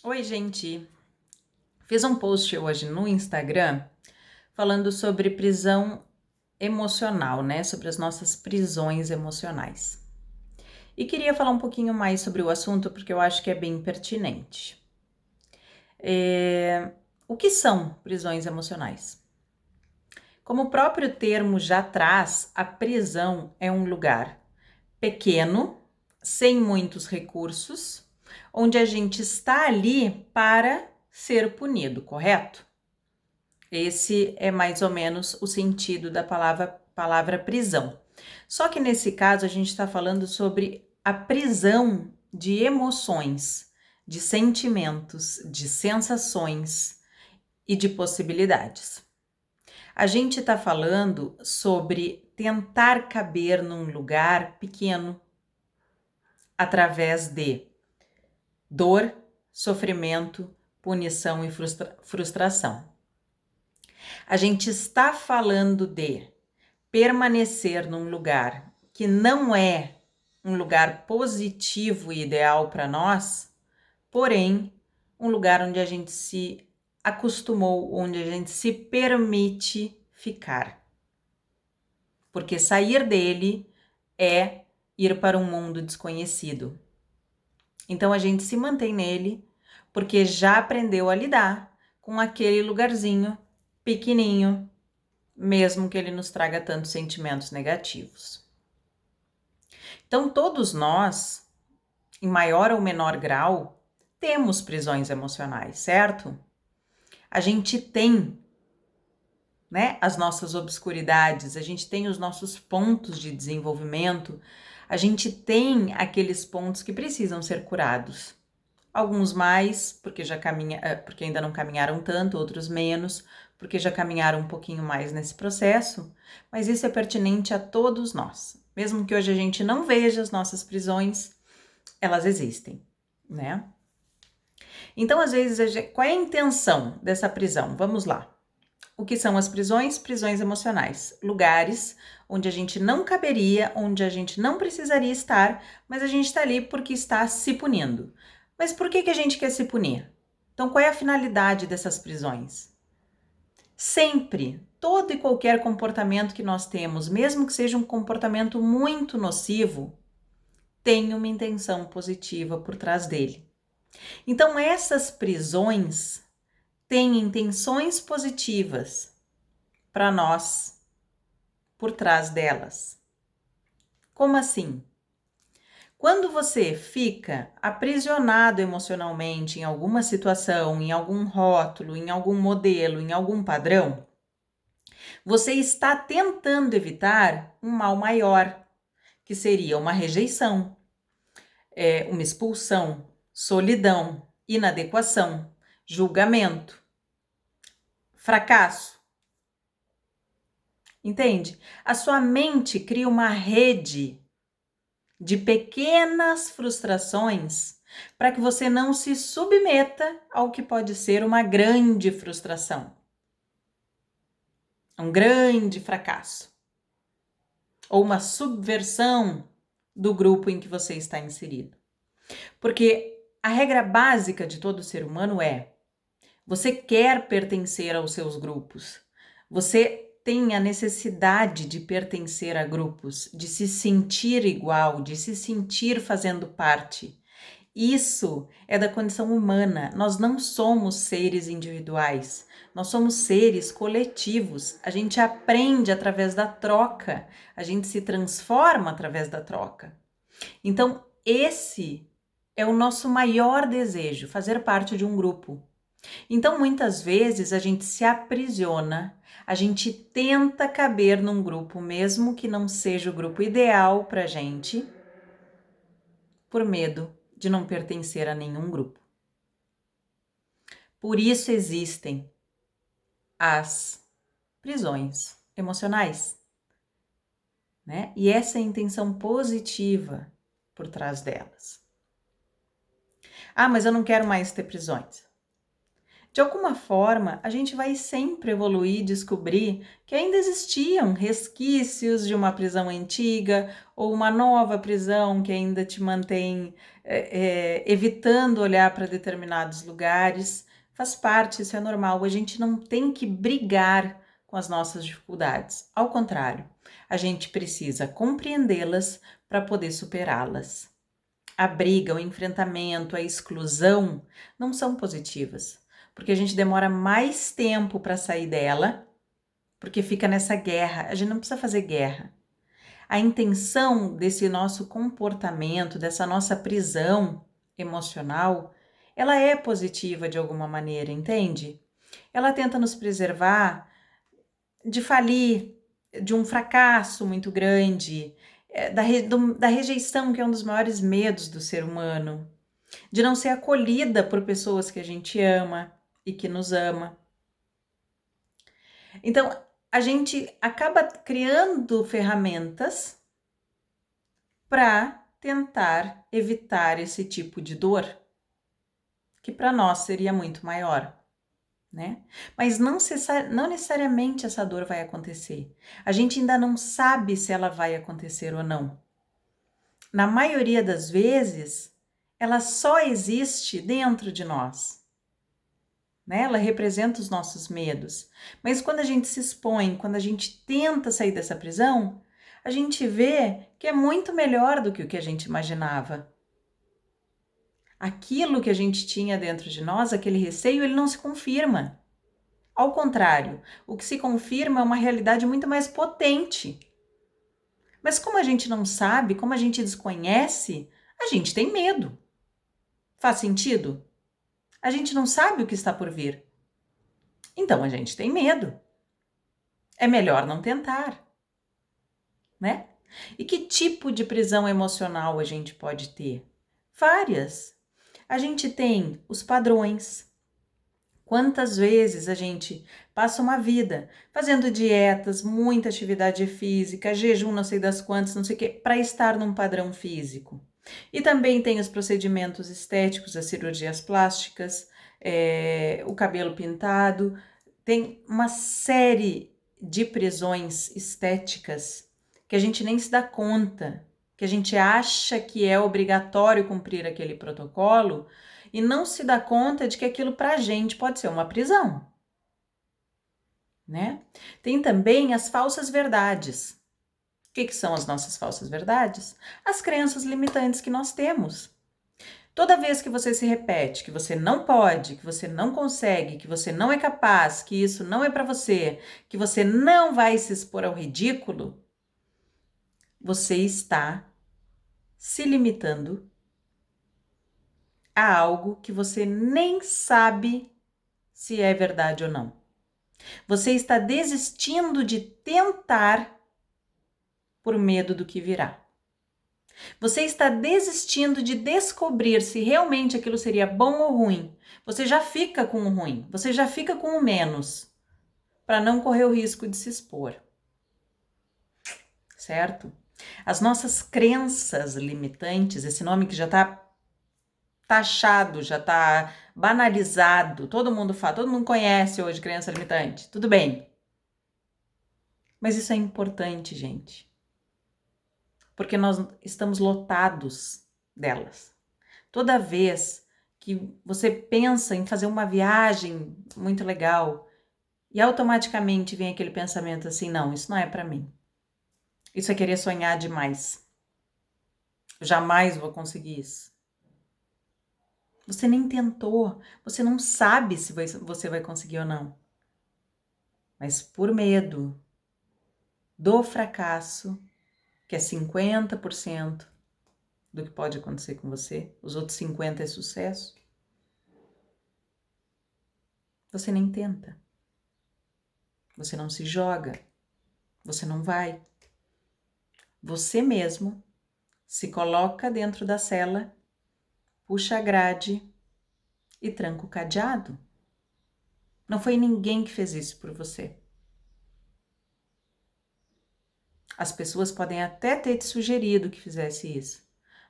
Oi, gente. Fiz um post hoje no Instagram falando sobre prisão emocional, né? Sobre as nossas prisões emocionais. E queria falar um pouquinho mais sobre o assunto porque eu acho que é bem pertinente. O que são prisões emocionais? Como o próprio termo já traz, a prisão é um lugar pequeno, sem muitos recursos, onde a gente está ali para ser punido, correto? Esse é mais ou menos o sentido da palavra prisão. Só que nesse caso a gente está falando sobre a prisão de emoções, de sentimentos, de sensações e de possibilidades. A gente está falando sobre tentar caber num lugar pequeno através de dor, sofrimento, punição e frustração. A gente está falando de permanecer num lugar que não é um lugar positivo e ideal para nós, porém, um lugar onde a gente se acostumou, onde a gente se permite ficar. Porque sair dele é ir para um mundo desconhecido. Então a gente se mantém nele porque já aprendeu a lidar com aquele lugarzinho pequenininho, mesmo que ele nos traga tantos sentimentos negativos. Então, todos nós, em maior ou menor grau, temos prisões emocionais, certo? A gente tem, né, as nossas obscuridades, a gente tem os nossos pontos de desenvolvimento, a gente tem aqueles pontos que precisam ser curados. Alguns mais, porque ainda não caminharam tanto, outros menos, porque já caminharam um pouquinho mais nesse processo, mas isso é pertinente a todos nós. Mesmo que hoje a gente não veja as nossas prisões, elas existem, né? Então, às vezes, qual é a intenção dessa prisão? Vamos lá. O que são as prisões? Prisões emocionais. Lugares onde a gente não caberia, onde a gente não precisaria estar, mas a gente está ali porque está se punindo. Mas por que a gente quer se punir? Então, qual é a finalidade dessas prisões? Sempre, todo e qualquer comportamento que nós temos, mesmo que seja um comportamento muito nocivo, tem uma intenção positiva por trás dele. Então, essas prisões têm intenções positivas para nós por trás delas. Como assim? Quando você fica aprisionado emocionalmente em alguma situação, em algum rótulo, em algum modelo, em algum padrão, você está tentando evitar um mal maior, que seria uma rejeição, uma expulsão, solidão, inadequação, julgamento, fracasso. Entende? A sua mente cria uma rede de pequenas frustrações para que você não se submeta ao que pode ser uma grande frustração, um grande fracasso, ou uma subversão do grupo em que você está inserido. Porque a regra básica de todo ser humano é: você quer pertencer aos seus grupos, você tem a necessidade de pertencer a grupos, de se sentir igual, de se sentir fazendo parte. Isso é da condição humana. Nós não somos seres individuais, nós somos seres coletivos. A gente aprende através da troca, a gente se transforma através da troca. Então, esse é o nosso maior desejo, fazer parte de um grupo. Então, muitas vezes a gente se aprisiona, a gente tenta caber num grupo, mesmo que não seja o grupo ideal para a gente, por medo de não pertencer a nenhum grupo. Por isso existem as prisões emocionais, né? E essa é a intenção positiva por trás delas. Ah, mas eu não quero mais ter prisões. De alguma forma, a gente vai sempre evoluir e descobrir que ainda existiam resquícios de uma prisão antiga ou uma nova prisão que ainda te mantém evitando olhar para determinados lugares. Faz parte, isso é normal. A gente não tem que brigar com as nossas dificuldades. Ao contrário, a gente precisa compreendê-las para poder superá-las. A briga, o enfrentamento, a exclusão não são positivas, porque a gente demora mais tempo para sair dela, porque fica nessa guerra. A gente não precisa fazer guerra. A intenção desse nosso comportamento, dessa nossa prisão emocional, ela é positiva de alguma maneira, entende? Ela tenta nos preservar de falir, de um fracasso muito grande, da rejeição, que é um dos maiores medos do ser humano, de não ser acolhida por pessoas que a gente ama e que nos ama. Então, a gente acaba criando ferramentas para tentar evitar esse tipo de dor, que para nós seria muito maior, né? Mas não necessariamente essa dor vai acontecer. A gente ainda não sabe se ela vai acontecer ou não. Na maioria das vezes, ela só existe dentro de nós, né? Ela representa os nossos medos. Mas quando a gente se expõe, quando a gente tenta sair dessa prisão, a gente vê que é muito melhor do que o que a gente imaginava. Aquilo que a gente tinha dentro de nós, aquele receio, ele não se confirma. Ao contrário, o que se confirma é uma realidade muito mais potente. Mas como a gente não sabe, como a gente desconhece, a gente tem medo. Faz sentido? A gente não sabe o que está por vir. Então a gente tem medo. É melhor não tentar, né? E que tipo de prisão emocional a gente pode ter? Várias. A gente tem os padrões. Quantas vezes a gente passa uma vida fazendo dietas, muita atividade física, jejum, não sei das quantas, não sei o quê, para estar num padrão físico. E também tem os procedimentos estéticos, as cirurgias plásticas, o cabelo pintado. Tem uma série de prisões estéticas que a gente nem se dá conta, que a gente acha que é obrigatório cumprir aquele protocolo, e não se dá conta de que aquilo para a gente pode ser uma prisão, né? Tem também as falsas verdades. O que são as nossas falsas verdades? As crenças limitantes que nós temos. Toda vez que você se repete que você não pode, que você não consegue, que você não é capaz, que isso não é para você, que você não vai se expor ao ridículo, você está se limitando a algo que você nem sabe se é verdade ou não. Você está desistindo de tentar por medo do que virá. Você está desistindo de descobrir se realmente aquilo seria bom ou ruim. Você já fica com o ruim, você já fica com o menos, para não correr o risco de se expor. Certo? As nossas crenças limitantes, esse nome que já está taxado, já está banalizado, todo mundo fala, todo mundo conhece hoje crença limitante, tudo bem. Mas isso é importante, gente, porque nós estamos lotados delas. Toda vez que você pensa em fazer uma viagem muito legal e automaticamente vem aquele pensamento assim, não, isso não é para mim. Isso é querer sonhar demais. Eu jamais vou conseguir isso. Você nem tentou, você não sabe se você vai conseguir ou não. Mas por medo do fracasso, que é 50% do que pode acontecer com você, os outros 50% é sucesso, você nem tenta. Você não se joga, você não vai. Você mesmo se coloca dentro da cela, puxa a grade e tranca o cadeado. Não foi ninguém que fez isso por você. As pessoas podem até ter te sugerido que fizesse isso,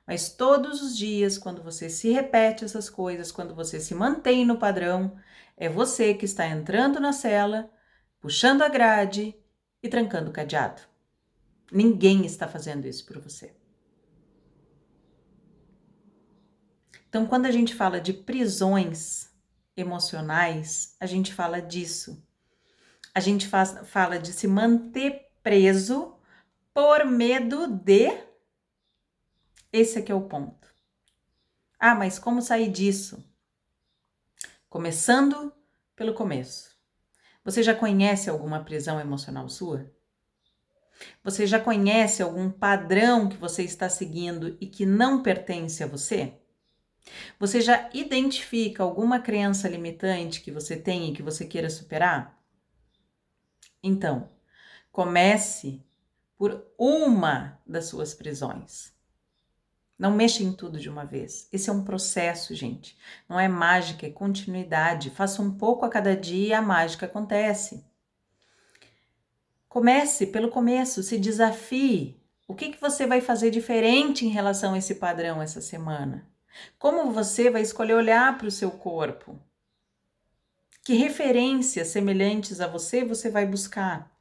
Mas todos os dias, quando você se repete essas coisas, quando você se mantém no padrão, é você que está entrando na cela, puxando a grade e trancando o cadeado. Ninguém está fazendo isso por você. Então, quando a gente fala de prisões emocionais, a gente fala disso. A gente fala de se manter preso por medo de... Esse aqui é o ponto. Ah, mas como sair disso? Começando pelo começo. Você já conhece alguma prisão emocional sua? Você já conhece algum padrão que você está seguindo e que não pertence a você? Você já identifica alguma crença limitante que você tem e que você queira superar? Então, comece por uma das suas prisões. Não mexa em tudo de uma vez. Esse é um processo, gente. Não é mágica, é continuidade. Faça um pouco a cada dia e a mágica acontece. Comece pelo começo, se desafie. O que você vai fazer diferente em relação a esse padrão essa semana? Como você vai escolher olhar para o seu corpo? Que referências semelhantes a você vai buscar?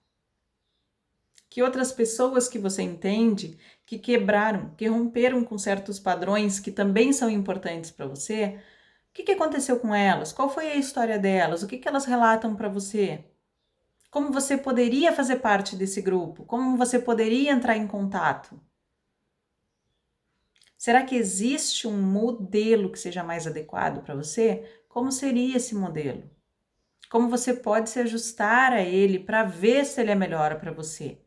Que outras pessoas que você entende que quebraram, que romperam com certos padrões que também são importantes para você, o que aconteceu com elas? Qual foi a história delas? O que elas relatam para você? Como você poderia fazer parte desse grupo? Como você poderia entrar em contato? Será que existe um modelo que seja mais adequado para você? Como seria esse modelo? Como você pode se ajustar a ele para ver se ele é melhor para você?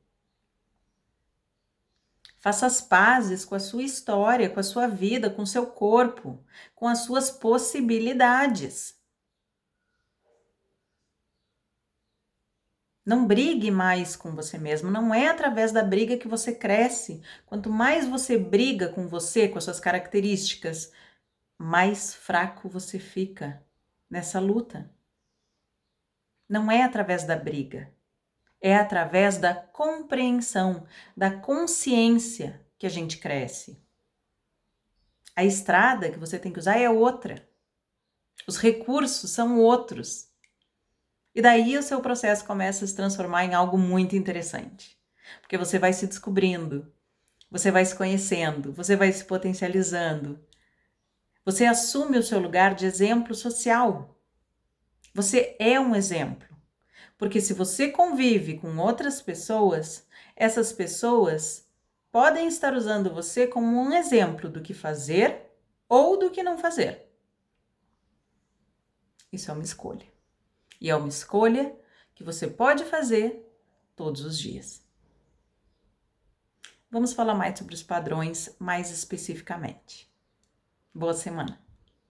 Faça as pazes com a sua história, com a sua vida, com o seu corpo, com as suas possibilidades. Não brigue mais com você mesmo, não é através da briga que você cresce. Quanto mais você briga com você, com as suas características, mais fraco você fica nessa luta. Não é através da briga, é através da compreensão, da consciência que a gente cresce. A estrada que você tem que usar é outra. Os recursos são outros. E daí o seu processo começa a se transformar em algo muito interessante. Porque você vai se descobrindo, você vai se conhecendo, você vai se potencializando. Você assume o seu lugar de exemplo social. Você é um exemplo. Porque se você convive com outras pessoas, essas pessoas podem estar usando você como um exemplo do que fazer ou do que não fazer. Isso é uma escolha. E é uma escolha que você pode fazer todos os dias. Vamos falar mais sobre os padrões mais especificamente. Boa semana!